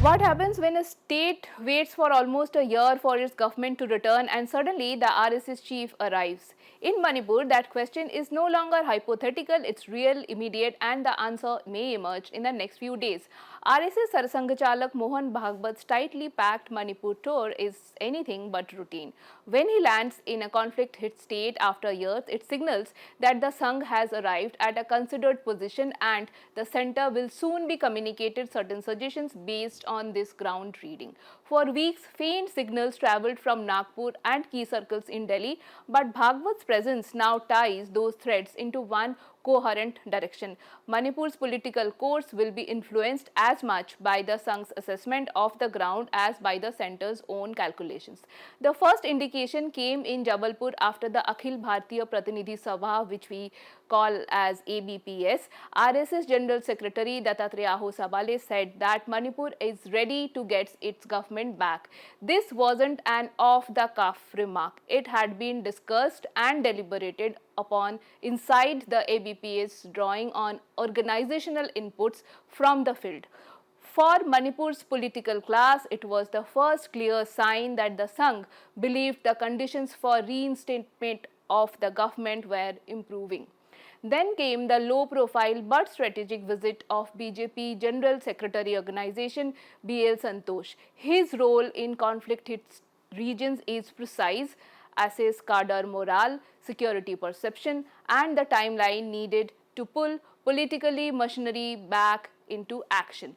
What happens when a state waits for almost a year for its government to return and suddenly the RSS chief arrives? In Manipur, that question is no longer hypothetical, it's real, immediate, and the answer may emerge in the next few days. RSS Sangh Chalak Mohan Bhagwat's tightly packed Manipur tour is anything but routine. When he lands in a conflict-hit state after years, it signals that the Sangh has arrived at a considered position and the center will soon be communicated certain suggestions based on this ground reading. For weeks, faint signals travelled from Nagpur and key circles in Delhi, but Bhagwat's presence now ties those threads into one coherent direction. Manipur's political course will be influenced as much by the Sangh's assessment of the ground as by the centre's own calculations. The first indication came in Jabalpur after the Akhil Bharatiya Pratinidhi Sabha, which we call as ABPS. RSS General Secretary Dattatreyahu Sabale said that Manipur is ready to get its government back. This wasn't an off-the-cuff remark. It had been discussed and deliberated upon inside the ABPS, drawing on organizational inputs from the field. For Manipur's political class, it was the first clear sign that the Sangh believed the conditions for reinstatement of the government were improving. Then came the low-profile but strategic visit of BJP General Secretary Organization B.L. Santosh. His role in conflict-hit regions is precise: assess cadre morale, security perception, and the timeline needed to pull politically machinery back into action.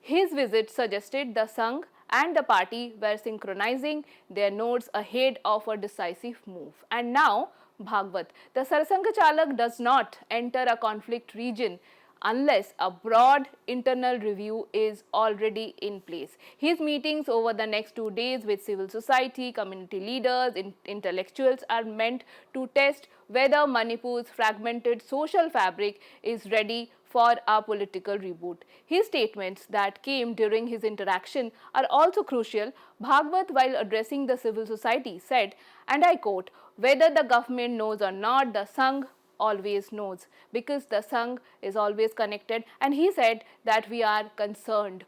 His visit suggested the Sangh and the party were synchronizing their nodes ahead of a decisive move. And now, Bhagwat, the Sarsangh Chalak, does not enter a conflict region unless a broad internal review is already in place. His meetings over the next 2 days with civil society, community leaders, intellectuals are meant to test whether Manipur's fragmented social fabric is ready for a political reboot. His statements that came during his interaction are also crucial. Bhagwat, while addressing the civil society, said, and I quote, "Whether the government knows or not, the Sangh always knows, because the Sangh is always connected," and he said that we are concerned.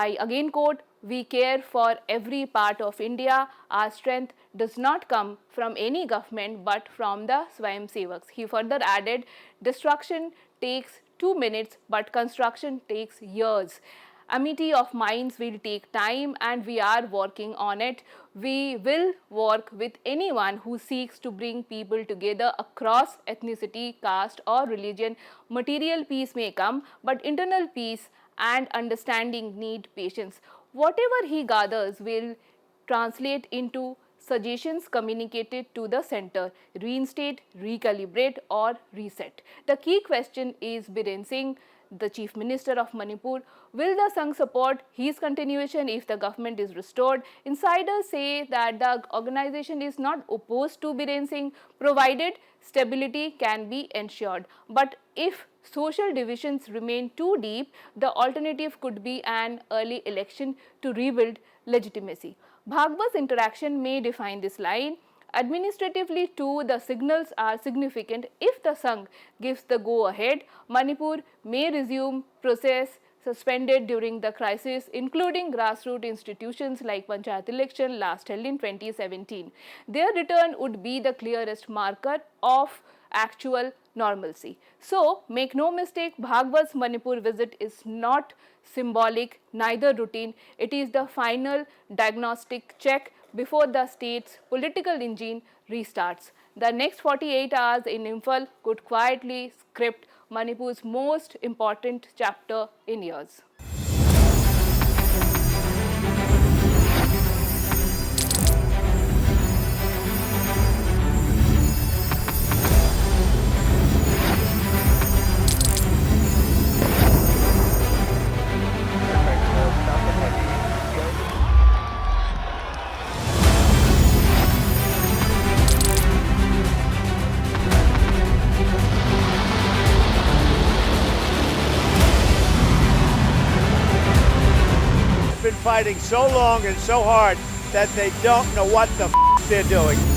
I again quote, "We care for every part of India. Our strength does not come from any government but from the Swayam Sevaks." He further added, "Destruction takes 2 minutes but construction takes years. Amity of minds will take time and we are working on it. We will work with anyone who seeks to bring people together across ethnicity, caste or religion. Material peace may come, but internal peace and understanding need patience." Whatever he gathers will translate into suggestions communicated to the center: reinstate, recalibrate or reset. The key question is Biren Singh, the Chief Minister of Manipur. Will the Sangh support his continuation if the government is restored? Insiders say that the organization is not opposed to Biren Singh, provided stability can be ensured. But if social divisions remain too deep, the alternative could be an early election to rebuild legitimacy. Bhagwat's interaction may define this line. Administratively too, the signals are significant. If the Sangh gives the go-ahead, Manipur may resume process suspended during the crisis, including grassroots institutions like Panchayat election last held in 2017. Their return would be the clearest marker of actual normalcy. So, make no mistake, Bhagwat's Manipur visit is not symbolic, neither routine. It is the final diagnostic check before the state's political engine restarts. The next 48 hours in Imphal could quietly script Manipur's most important chapter in years. Been fighting so long and so hard that they don't know what the they're doing.